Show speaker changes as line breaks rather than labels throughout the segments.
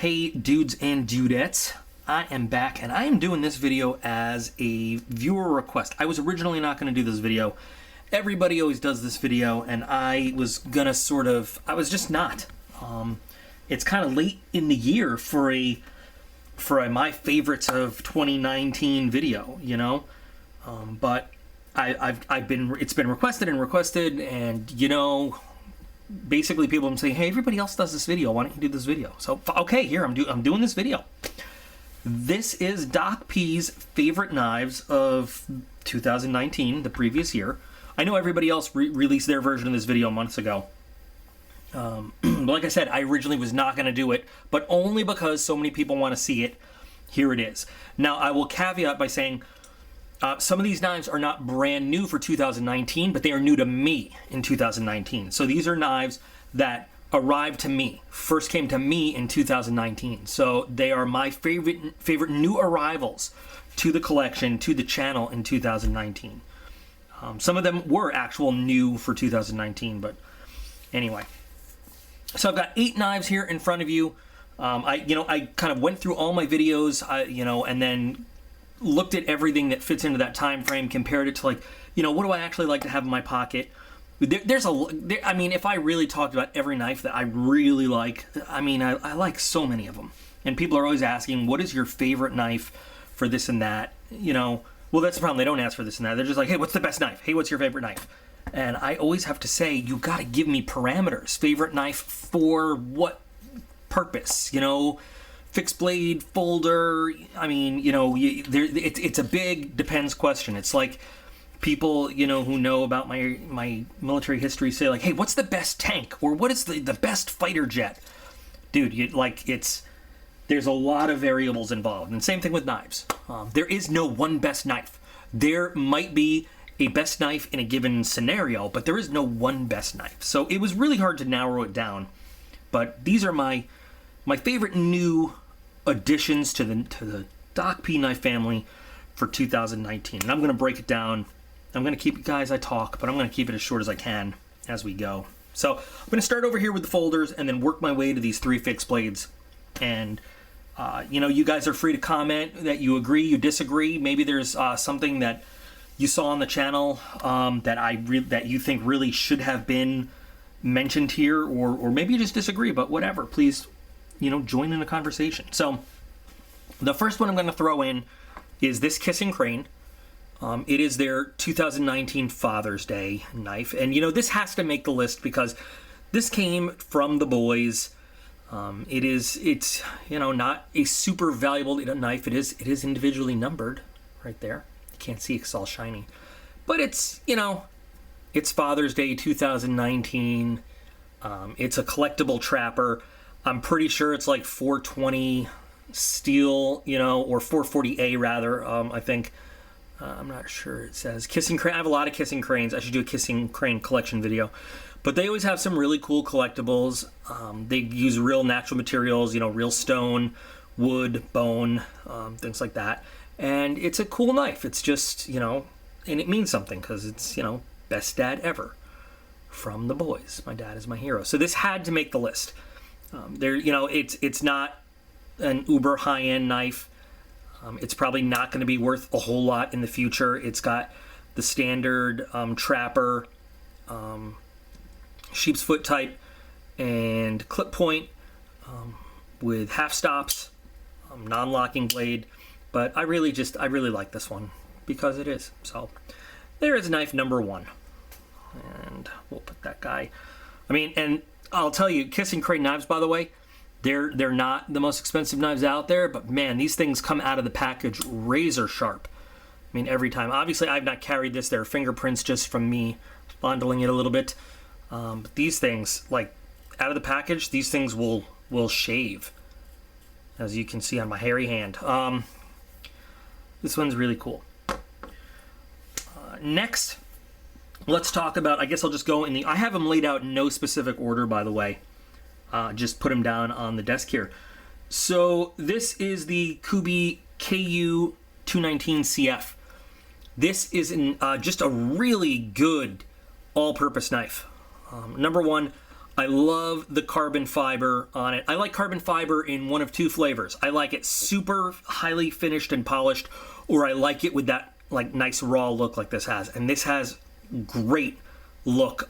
Hey dudes and dudettes, I am back and I am doing this video as a viewer request. I was originally not going to do this video. Everybody always does this video and I was gonna I was just not. It's kind of late in the year for a my favorites of 2019 video, you know? But it's been requested and you know, basically people have been saying, hey, everybody else does this video, why don't you do this video? So okay, here I'm doing this video. This is Doc P's favorite knives of 2019, the previous year. I know everybody else released their version of this video months ago. Like I said, I originally was not going to do it, but only because so many people want to see it. Here it is. Now I will caveat by saying some of these knives are not brand new for 2019, but they are new to me in 2019. So these are knives that arrived to me, first came to me in 2019. So they are my favorite new arrivals to the collection, to the channel in 2019. Some of them were actual new for 2019, but anyway. So I've got 8 knives here in front of you. I kind of went through all my videos, and then looked at everything that fits into that time frame, compared it to what do I actually like to have in my pocket. If I really talked about every knife that I really like, I like so many of them. And people are always asking, what is your favorite knife for this and that? Well, that's the problem. They don't ask for this and that. They're just like, hey, what's the best knife? Hey, what's your favorite knife? And I always have to say, you got to give me parameters. Favorite knife for what purpose? Fixed blade, folder. It's a big depends question. It's like people, who know about my military history say like, hey, what's the best tank? Or what is the best fighter jet? Dude, there's a lot of variables involved. And same thing with knives. There is no one best knife. There might be a best knife in a given scenario, but there is no one best knife. So it was really hard to narrow it down. But these are my favorite new additions to the Doc P knife family for 2019. And I'm going to break it down. I'm going to keep it, guys, I talk, but I'm going to keep it as short as I can as we go. So I'm going to start over here with the folders and then work my way to these 3 fixed blades. And you guys are free to comment that you agree, you disagree. Maybe there's something that you saw on the channel that you think really should have been mentioned here, or maybe you just disagree, but whatever. Please, join in the conversation. So the first one I'm going to throw in is this Kissing Crane. It is their 2019 Father's Day knife. And, this has to make the list because this came from the boys. It's not a super valuable knife. It is individually numbered right there. You can't see it's all shiny. But it's Father's Day 2019. It's a collectible trapper. I'm pretty sure it's like 420 steel, or 440A rather, I think. I'm not sure it says. Kissing Crane. I have a lot of Kissing Cranes. I should do a Kissing Crane collection video. But they always have some really cool collectibles. They use real natural materials, real stone, wood, bone, things like that. And it's a cool knife. It's just, and it means something because it's, best dad ever from the boys. My dad is my hero. So this had to make the list. It's not an uber high-end knife. It's probably not going to be worth a whole lot in the future. It's got the standard trapper, sheep's foot type, and clip point with half stops, non-locking blade. But I really like this one because it is. So there is knife number 1. And we'll put that guy. And I'll tell you, Kissing Crane knives, by the way, they're not the most expensive knives out there, but man, these things come out of the package razor sharp. Every time. Obviously, I've not carried this. There are fingerprints just from me fondling it a little bit. But these things, like out of the package, these things will shave, as you can see on my hairy hand. This one's really cool. Next, let's talk about, I guess I'll just go I have them laid out in no specific order, by the way. Just put them down on the desk here. So this is the Kubi KU 219 CF. This is just a really good all-purpose knife. Number one, I love the carbon fiber on it. I like carbon fiber in one of two flavors. I like it super highly finished and polished, or I like it with that like nice raw look like this has. And this has great look.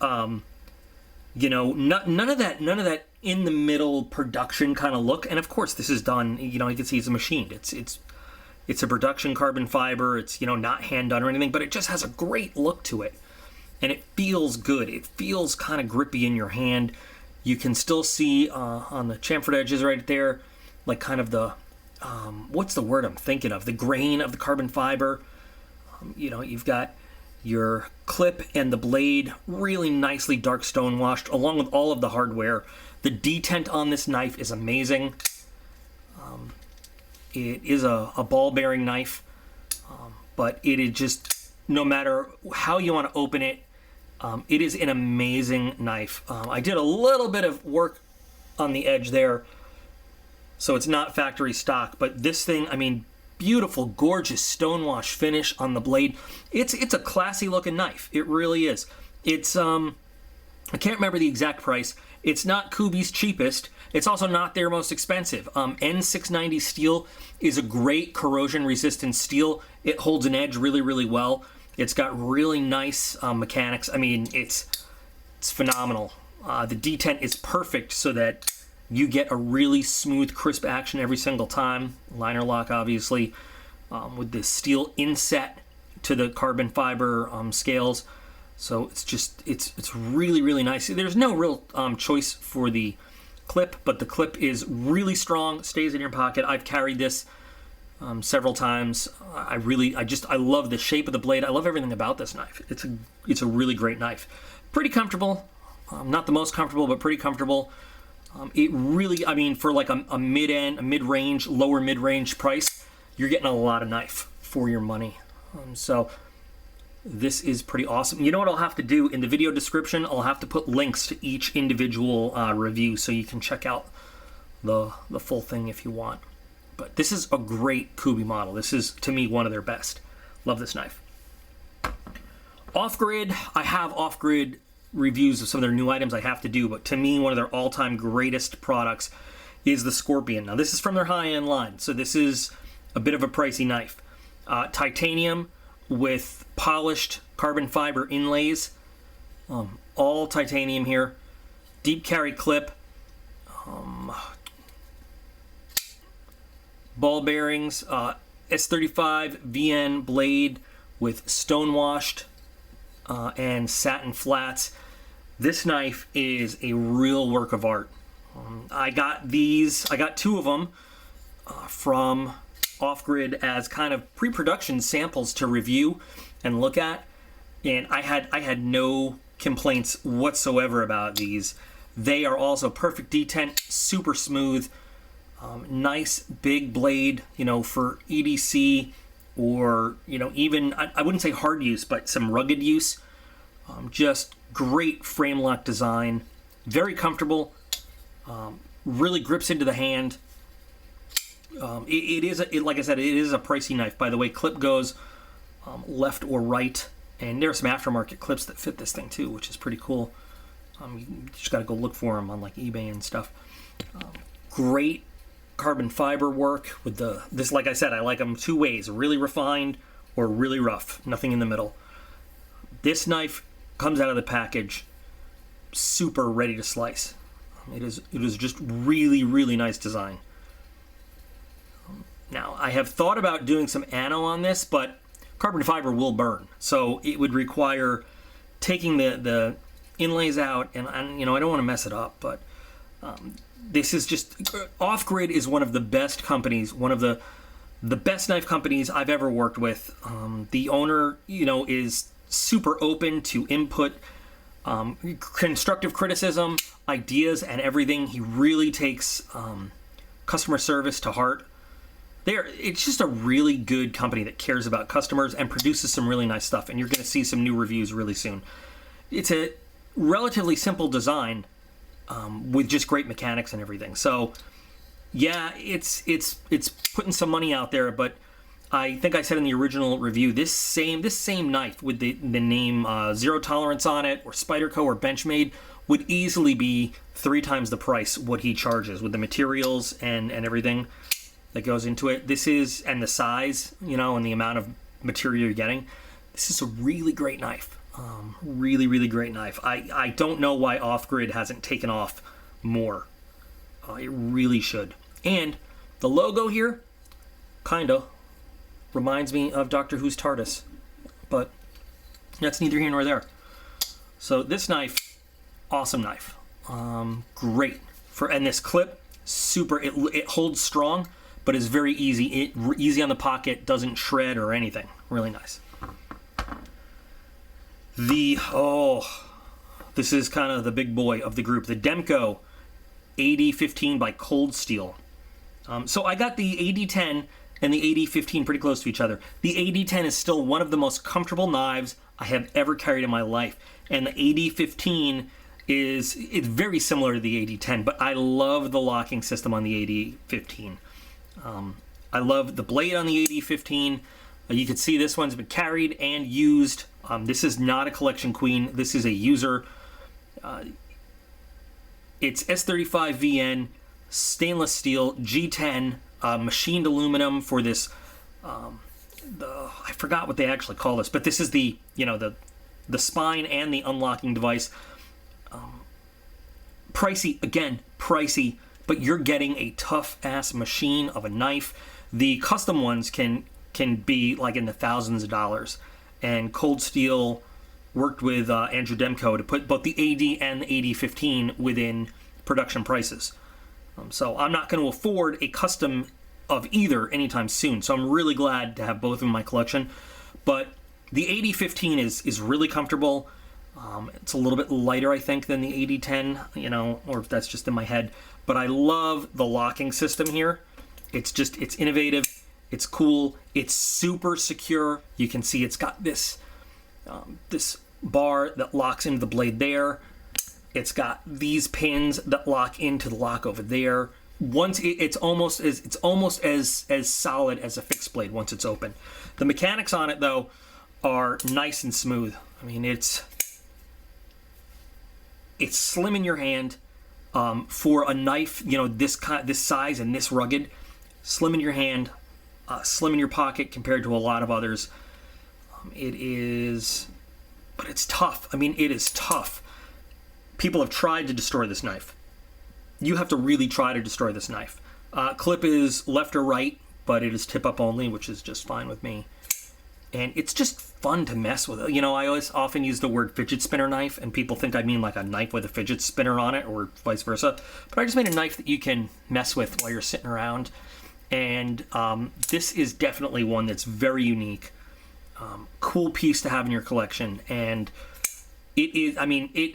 You know, none of that in the middle production kind of look. And of course, this is done. You know, you can see it's machined. It's a production carbon fiber. It's, you know, not hand done or anything, but it just has a great look to it. And it feels good. It feels kind of grippy in your hand. You can still see on the chamfered edges right there, like kind of the, what's the word I'm thinking of? The grain of the carbon fiber. You know, you've got your clip and the blade really nicely dark stone washed along with all of the hardware. The detent on this knife is amazing. It is a ball bearing knife, but it is just, no matter how you want to open it, it is an amazing knife. I did a little bit of work on the edge there, so it's not factory stock, but this thing, I mean, beautiful, gorgeous stonewash finish on the blade. It's a classy looking knife. It really is. It's, I can't remember the exact price. It's not Kubi's cheapest. It's also not their most expensive. N690 steel is a great corrosion resistant steel. It holds an edge really, really well. It's got really nice mechanics. I mean, it's phenomenal. The detent is perfect so that you get a really smooth, crisp action every single time. Liner lock, obviously, with the steel inset to the carbon fiber scales. So it's just, it's really, really nice. There's no real choice for the clip, but the clip is really strong, stays in your pocket. I've carried this several times. I love the shape of the blade. I love everything about this knife. It's a really great knife. Pretty comfortable. Not the most comfortable, but pretty comfortable. It really, I mean, for like a mid-range, lower mid-range price, you're getting a lot of knife for your money. So this is pretty awesome. You know what I'll have to do in the video description? I'll have to put links to each individual review so you can check out the full thing if you want. But this is a great Kubi model. This is, to me, one of their best. Love this knife. Off-grid, I have off-grid reviews of some of their new items I have to do, but to me, one of their all-time greatest products is the Scorpion. Now, this is from their high-end line, so this is a bit of a pricey knife. Titanium with polished carbon fiber inlays, all titanium here. Deep carry clip, ball bearings, S35 VN blade with stone-washed and satin flats. This knife is a real work of art. I got two of them from Off-Grid as kind of pre-production samples to review and look at, and I had no complaints whatsoever about these. They are also perfect detent, super smooth, nice big blade, you know, for EDC or, you know, even, I wouldn't say hard use, but some rugged use. Just great frame lock design, very comfortable, really grips into the hand. Like I said, it is a pricey knife. By the way, clip goes left or right, and there are some aftermarket clips that fit this thing too, which is pretty cool. You just got to go look for them on like eBay and stuff. Great carbon fiber work with this. Like I said, I like them two ways: really refined or really rough. Nothing in the middle. This knife comes out of the package super ready to slice. It is just really, really nice design. Now, I have thought about doing some ano on this, but carbon fiber will burn, so it would require taking the inlays out, and you know, I don't want to mess it up, but this is just, Off-Grid is one of the best companies, one of the best knife companies I've ever worked with. The owner, you know, is super open to input, constructive criticism, ideas, and everything. He really takes customer service to heart. It's just a really good company that cares about customers and produces some really nice stuff, and you're going to see some new reviews really soon. It's a relatively simple design with just great mechanics and everything. So yeah, it's putting some money out there, but I think I said in the original review, this same knife with the name Zero Tolerance on it, or Spyderco or Benchmade, would easily be 3 times the price what he charges with the materials and everything that goes into it. This is, and the size, you know, and the amount of material you're getting. This is a really great knife. Really, really great knife. I don't know why Off Grid hasn't taken off more. It really should. And the logo here, kinda, reminds me of Doctor Who's TARDIS. But that's neither here nor there. So this knife, awesome knife. Great. And this clip, super, it holds strong, but is very easy. Easy on the pocket, doesn't shred or anything. Really nice. This is kind of the big boy of the group, the Demko AD15 by Cold Steel. So I got the AD10 and the AD15 pretty close to each other. The AD10 is still one of the most comfortable knives I have ever carried in my life, and the AD15 it's very similar to the AD10, but I love the locking system on the AD15. I love the blade on the AD15. You can see this one's been carried and used. This is not a collection queen. This is a user. It's S35VN, stainless steel, G10, machined aluminum for this. I forgot what they actually call this, but this is the spine and the unlocking device. Pricey, again, pricey, but you're getting a tough-ass machine of a knife. The custom ones can be like in the thousands of dollars. And Cold Steel worked with Andrew Demko to put both the AD and the AD15 within production prices. So I'm not going to afford a custom of either anytime soon. So I'm really glad to have both in my collection. But the AD15 is really comfortable. It's a little bit lighter, I think, than the AD10, or if that's just in my head. But I love the locking system here. It's innovative. It's cool. It's super secure. You can see it's got this bar that locks into the blade there. It's got these pins that lock into the lock over there. Once it's almost as solid as a fixed blade once it's open. The mechanics on it though are nice and smooth. I mean, it's slim in your hand for a knife, this size and this rugged. Slim in your hand. Slim in your pocket compared to a lot of others. But it's tough. I mean, it is tough. People have tried to destroy this knife. You have to really try to destroy this knife. Clip is left or right, but it is tip up only, which is just fine with me. And it's just fun to mess with. I always often use the word fidget spinner knife, and people think I mean like a knife with a fidget spinner on it, or vice versa. But I just made a knife that you can mess with while you're sitting around. And this is definitely one that's very unique. Cool piece to have in your collection. And it is,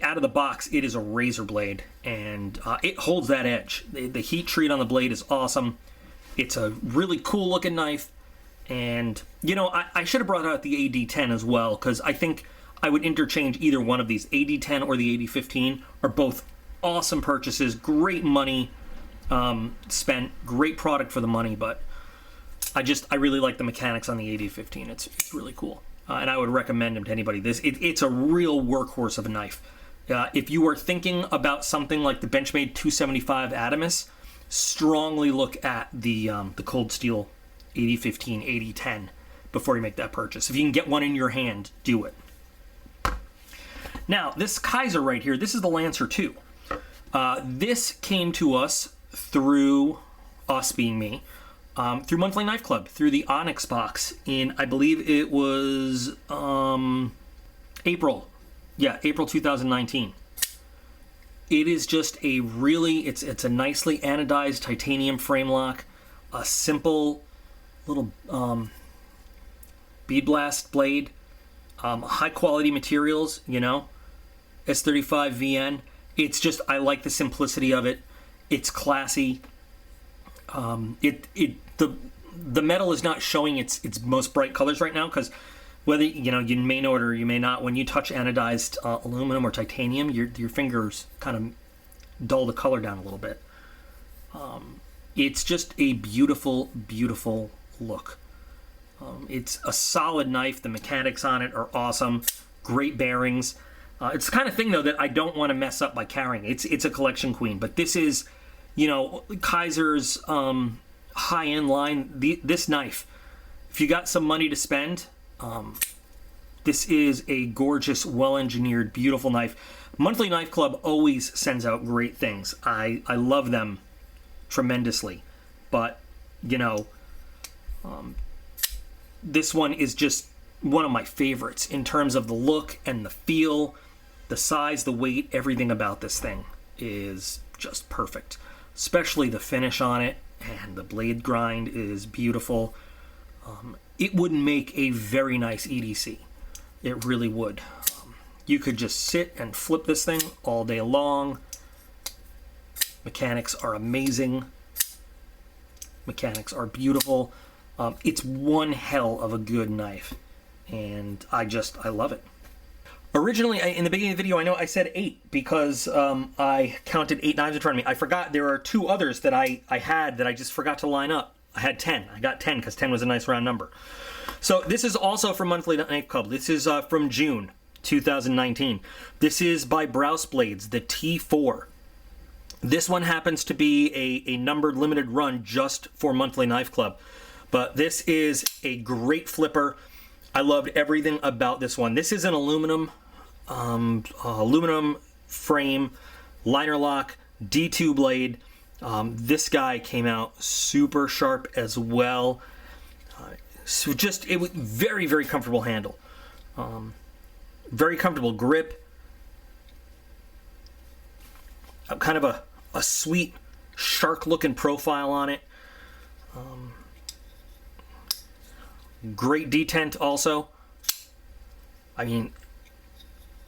out of the box, it is a razor blade. And it holds that edge. The heat treat on the blade is awesome. It's a really cool looking knife. And, I should have brought out the AD10 as well, because I think I would interchange either one of these. AD10 or the AD15 are both awesome purchases. Great money. Spent, great product for the money, but I really like the mechanics on the AD15. It's really cool, and I would recommend them to anybody. It's a real workhorse of a knife. If you are thinking about something like the Benchmade 275 Adamus, strongly look at the Cold Steel AD15, AD10 before you make that purchase. If you can get one in your hand, do it. Now, this Kaiser right here, this is the Lancer 2. This came to us through us being me, through Monthly Knife Club, through the Onyx box in, I believe it was April 2019. It is just it's a nicely anodized titanium frame lock, a simple little bead blast blade, high quality materials, S35VN. It's just, I like the simplicity of it. It's classy. The metal is not showing its most bright colors right now, because whether you may know it or you may not, when you touch anodized aluminum or titanium, your fingers kind of dull the color down a little bit. It's just a beautiful, beautiful look. It's a solid knife. The mechanics on it are awesome. Great bearings. It's the kind of thing, though, that I don't want to mess up by carrying. It's a collection queen, but this is, you know, Kaiser's high-end line. This knife, if you got some money to spend, this is a gorgeous, well-engineered, beautiful knife. Monthly Knife Club always sends out great things. I love them tremendously, but, you know, this one is just one of my favorites in terms of the look and the feel, the size, the weight, everything about this thing is just perfect. Especially the finish on it, and the blade grind is beautiful. It would make a very nice EDC. It really would. You could just sit and flip this thing all day long. Mechanics are amazing. Mechanics are beautiful. It's one hell of a good knife, and I love it. Originally, in the beginning of the video, I know I said 8 because I counted 8 knives in front of me. I forgot there are 2 others that I had that I just forgot to line up. I had 10. I got 10 because 10 was a nice round number. So this is also from Monthly Knife Club. This is from June 2019. This is by Browse Blades, the T4. This one happens to be a numbered limited run just for Monthly Knife Club. But this is a great flipper. I loved everything about this one. This is an aluminum frame, liner lock, D2 blade. This guy came out super sharp as well. So it was very, very comfortable handle. Very comfortable grip. Kind of a sweet shark-looking profile on it. Great detent also. I mean,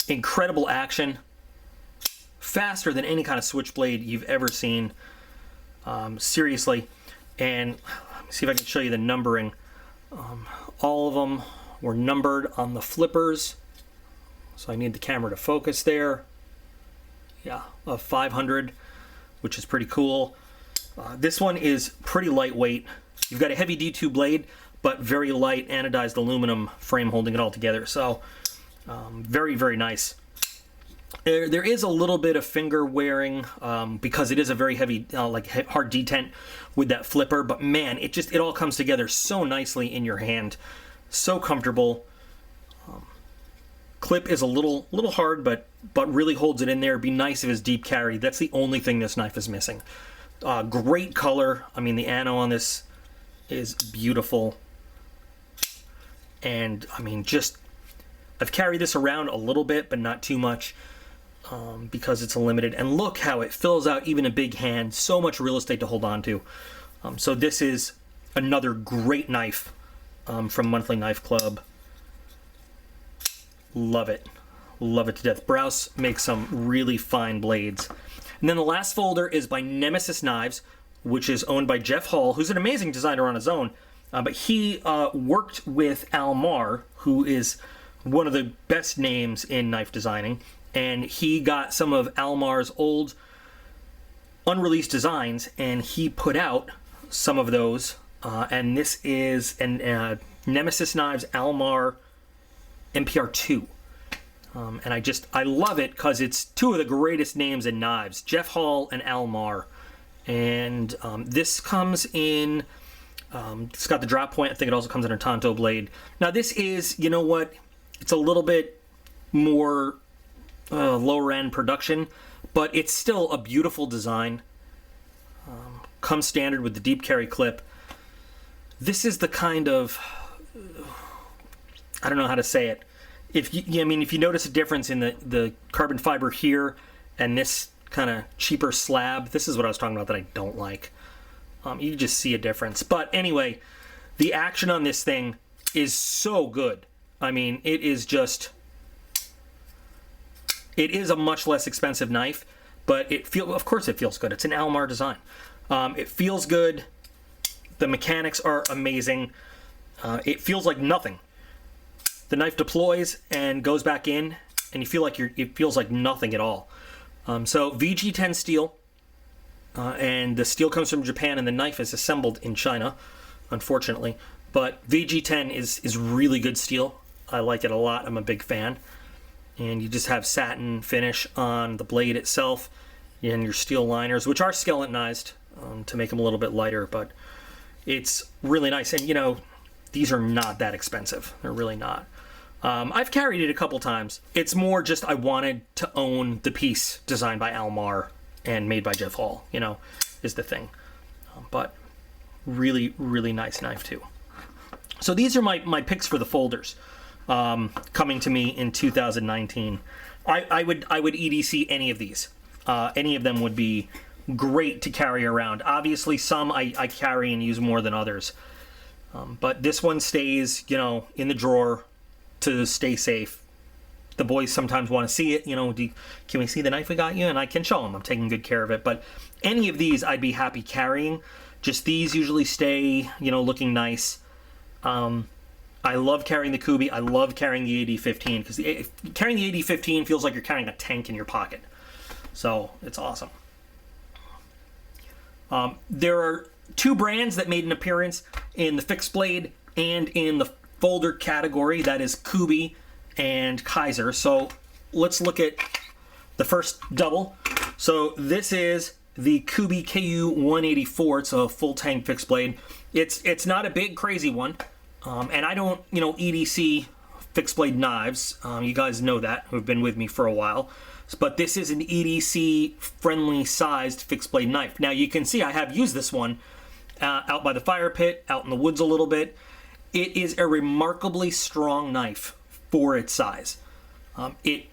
incredible action. Faster than any kind of switchblade you've ever seen. Seriously. And let me see if I can show you the numbering. All of them were numbered on the flippers. So I need the camera to focus there. Yeah, a 500, which is pretty cool. This one is pretty lightweight. You've got a heavy D2 blade, but very light anodized aluminum frame holding it all together. So very, very nice. There is a little bit of finger wearing because it is a very heavy, hard detent with that flipper. But man, it all comes together so nicely in your hand. So comfortable. Clip is a little hard, but really holds it in there. It'd be nice if it's deep carry. That's the only thing this knife is missing. Great color. I mean, the ano on this is beautiful. And I mean, I've carried this around a little bit, but not too much because it's a limited. And look how it fills out even a big hand. So much real estate to hold on to. So this is another great knife from Monthly Knife Club. Love it. Love it to death. Browse makes some really fine blades. And then the last folder is by Nemesis Knives, which is owned by Jeff Hall, who's an amazing designer on his own. But he worked with Al Marr, who is one of the best names in knife designing. And he got some of Al Marr's old unreleased designs, and he put out some of those. And this is Nemesis Knives Al Marr MPR2. And I love it because it's 2 of the greatest names in knives, Jeff Hall and Al Marr. And this comes in, it's got the drop point. I think it also comes in a Tonto blade. Now this is, you know what, it's a little bit more lower end production, but it's still a beautiful design. Comes standard with the deep carry clip. This is the kind of, I don't know how to say it. If you notice a difference in the carbon fiber here and this kind of cheaper slab, this is what I was talking about that I don't like. You just see a difference. But anyway, the action on this thing is so good. I mean, it is a much less expensive knife, but of course it feels good. It's an Al Marr design. It feels good. The mechanics are amazing. It feels like nothing. The knife deploys and goes back in, and you feel like it feels like nothing at all. So VG10 steel, and the steel comes from Japan, and the knife is assembled in China, unfortunately. But VG10 is really good steel. I like it a lot. I'm a big fan. and you just have satin finish on the blade itself and your steel liners, which are skeletonized to make them a little bit lighter, but it's really nice. And, you know, these are not that expensive. They're really not. I've carried it a couple times. It's more just I wanted to own the piece designed by Almar and made by Jeff Hall, you know, is the thing. But really, really nice knife too. So these are my picks for the folders coming to me in 2019. I would EDC any of these. Any of them would be great to carry around. Obviously, some I carry and use more than others. But this one stays, you know, in the drawer to stay safe. The boys sometimes want to see it, you know, can we see the knife we got you? And I can show them. I'm taking good care of it. But any of these I'd be happy carrying. Just these usually stay, you know, looking nice. I love carrying the Kubi. I love carrying the AD-15 because carrying the AD-15 feels like you're carrying a tank in your pocket. So it's awesome. There are two brands that made an appearance in the fixed blade and in the folder category. That is Kubi and Kaiser. So let's look at the first double. So this is the Kubi KU-184. It's a full tank fixed blade. It's not a big crazy one, and I don't, you know, EDC fixed blade knives. You guys know that, who've been with me for a while. But this is an EDC friendly sized fixed blade knife. Now you can see I have used this one out by the fire pit, out in the woods a little bit. It is a remarkably strong knife for its size. It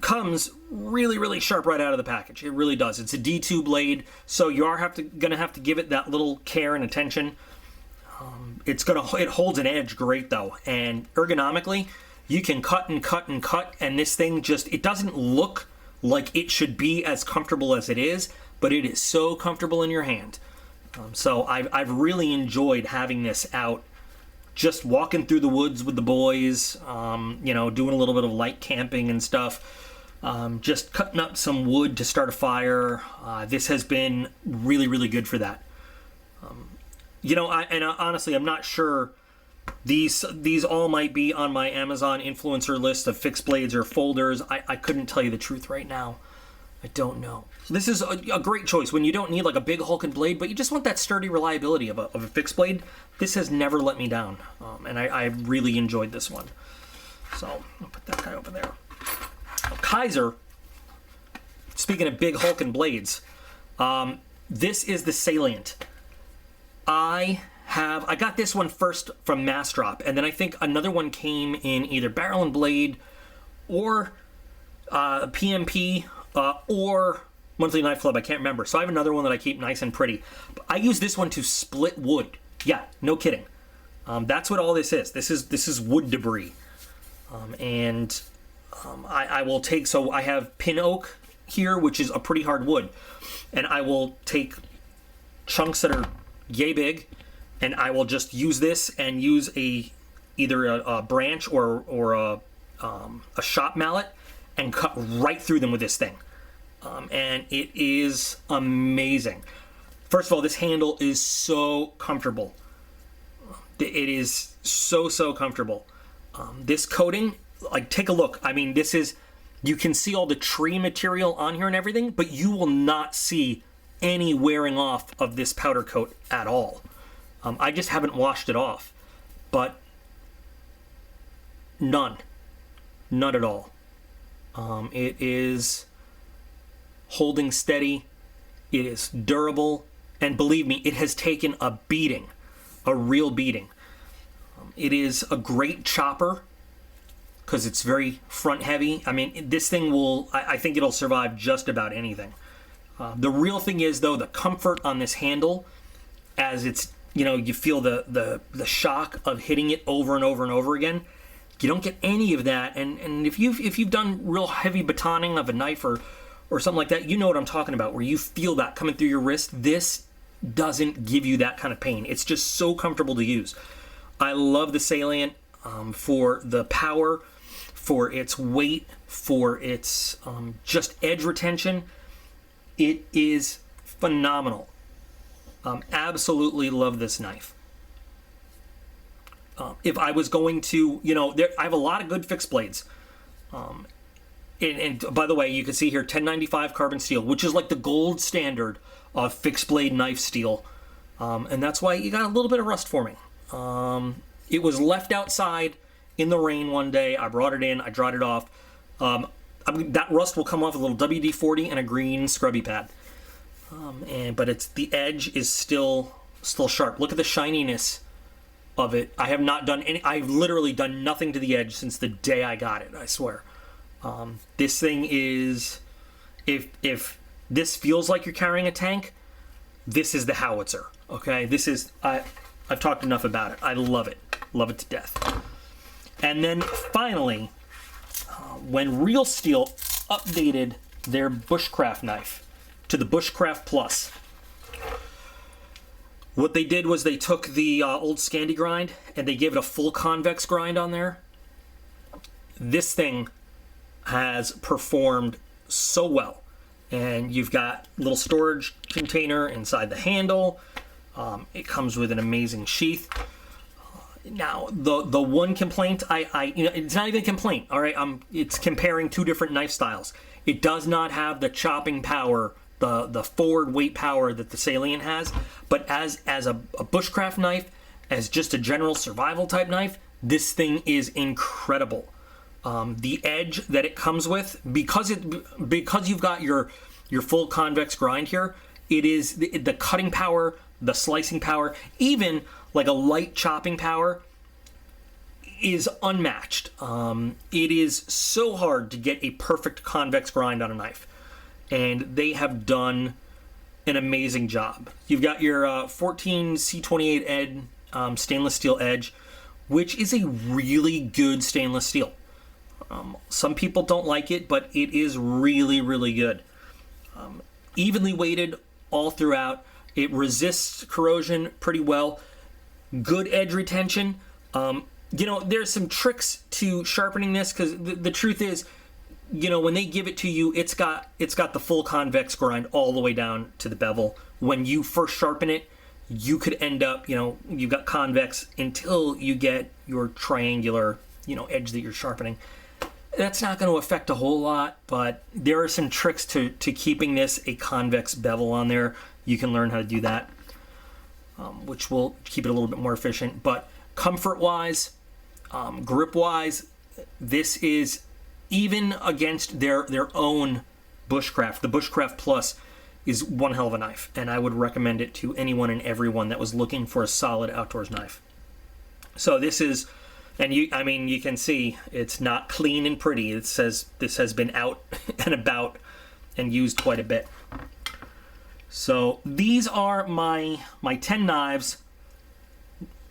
comes really, really sharp right out of the package. It really does. It's a D2 blade, so you are gonna have to give it that little care and attention. It holds an edge great though, and ergonomically, you can cut and cut and cut, and this thing it doesn't look like it should be as comfortable as it is, but it is so comfortable in your hand. So I've really enjoyed having this out, just walking through the woods with the boys, you know, doing a little bit of light camping and stuff, just cutting up some wood to start a fire. This has been really, really good for that. You know, honestly, I'm not sure. These all might be on my Amazon influencer list of fixed blades or folders. I couldn't tell you the truth right now. I don't know. This is a great choice when you don't need like a big hulking blade, but you just want that sturdy reliability of a fixed blade. This has never let me down, and I really enjoyed this one. So I'll put that guy over there. Kaiser, speaking of big hulking blades, this is the Salient. I got this one first from Mass Drop, and then I think another one came in either Barrel and Blade or PMP or Monthly Knife Club. I can't remember. So I have another one that I keep nice and pretty. But I use this one to split wood. Yeah, no kidding. That's what all this is. This is wood debris. I will take, so I have pin oak here, which is a pretty hard wood, and I will take chunks that are yay big, and I will just use this and use either a branch or a shop mallet and cut right through them with this thing. And it is amazing. First of all, this handle is so comfortable. It is so comfortable. This coating, like, take a look. I mean, you can see all the tree material on here and everything, but you will not see any wearing off of this powder coat at all. I just haven't washed it off, but none at all. It is holding steady. It is durable, and believe me, it has taken a beating, a real beating. It is a great chopper because it's very front heavy. I mean, this thing I think it'll survive just about anything. The real thing is, though, the comfort on this handle, as it's, you know, you feel the shock of hitting it over and over and over again. You don't get any of that, and if you've done real heavy batoning of a knife or something like that, you know what I'm talking about, where you feel that coming through your wrist. This doesn't give you that kind of pain. It's just so comfortable to use. I love the Salient for the power, for its weight, for its just edge retention. It is phenomenal. Absolutely love this knife. If I was going to, you know, I have a lot of good fixed blades. and by the way, you can see here 1095 carbon steel, which is like the gold standard of fixed blade knife steel. And that's why you got a little bit of rust forming. It was left outside in the rain one day. I brought it in, I dried it off. That rust will come off with a little WD-40 and a green scrubby pad. But it's the edge is still sharp. Look at the shininess of it. I have not done any. I've literally done nothing to the edge since the day I got it. I swear. This thing is, if this feels like you're carrying a tank, this is the howitzer. Okay, this is I've talked enough about it. I love it to death. And then finally, when Real Steel updated their bushcraft knife to the Bushcraft Plus, what they did was they took the old Scandi grind and they gave it a full convex grind on there. This thing has performed so well. And you've got a little storage container inside the handle. It comes with an amazing sheath. Now, the one complaint, it's not even a complaint, all right? It's comparing two different knife styles. It does not have the chopping power, the forward weight power that the Salient has, but as a bushcraft knife, as just a general survival type knife, this thing is incredible. The edge that it comes with, because you've got your full convex grind here, it is the cutting power, the slicing power, even like a light chopping power is unmatched. It is so hard to get a perfect convex grind on a knife, and they have done an amazing job. You've got your 14 C28 Ed stainless steel edge, which is a really good stainless steel. Some people don't like it, but it is really, really good. Evenly weighted all throughout. It resists corrosion pretty well. Good edge retention. There's some tricks to sharpening this, because the truth is, when they give it to you, it's got the full convex grind all the way down to the bevel. When you first sharpen it, you could end up, you've got convex until you get your triangular, edge that you're sharpening. That's not going to affect a whole lot, but there are some tricks to keeping this a convex bevel on there. You can learn how to do that, which will keep it a little bit more efficient. But comfort-wise, grip-wise, this is, even against their own bushcraft, the Bushcraft Plus is one hell of a knife, and I would recommend it to anyone and everyone that was looking for a solid outdoors knife. So this is, and you can see it's not clean and pretty. It says this has been out and about and used quite a bit. So these are my 10 knives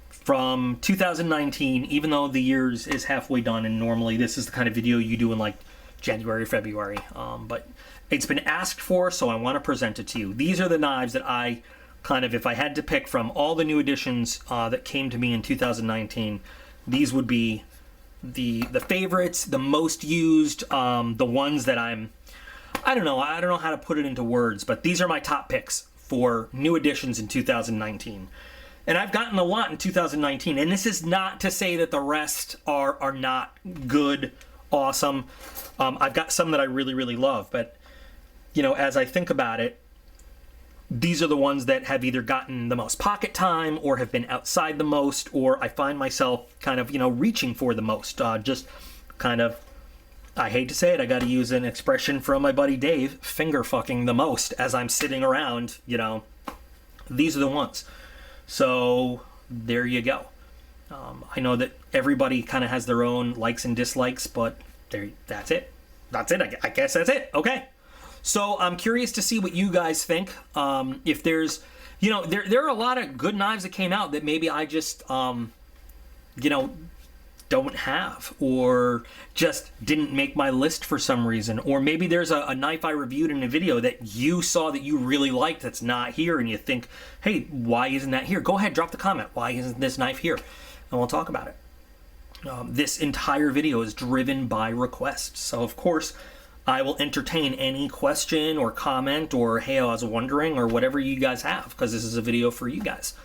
from 2019, even though the year is halfway done, and normally this is the kind of video you do in like January or February. But it's been asked for, so I want to present it to you. These are the knives that I if I had to pick from all the new additions that came to me in 2019, these would be the favorites, the most used, the ones that I don't know how to put it into words, but these are my top picks for new additions in 2019. And I've gotten a lot in 2019, and this is not to say that the rest are not good, awesome. I've got some that I really, really love, but as I think about it, these are the ones that have either gotten the most pocket time or have been outside the most, or I find myself reaching for the most. I hate to say it, I got to use an expression from my buddy Dave, finger fucking the most as I'm sitting around, these are the ones. So there you go. I know that everybody kind of has their own likes and dislikes, but that's it. That's it. I guess that's it. Okay. So I'm curious to see what you guys think. If there's, there are a lot of good knives that came out that maybe I just, don't have, or just didn't make my list for some reason. Or maybe there's a knife I reviewed in a video that you saw that you really liked that's not here, and you think, hey, why isn't that here? Go ahead, drop the comment. Why isn't this knife here? And we'll talk about it. This entire video is driven by requests. So, of course, I will entertain any question or comment or, hey, I was wondering, or whatever you guys have, because this is a video for you guys.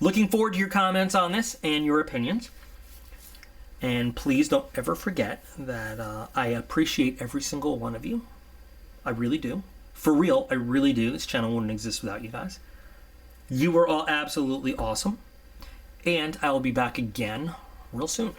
Looking forward to your comments on this and your opinions. And please don't ever forget that I appreciate every single one of you. I really do. For real, I really do. This channel wouldn't exist without you guys. You are all absolutely awesome. And I will be back again real soon.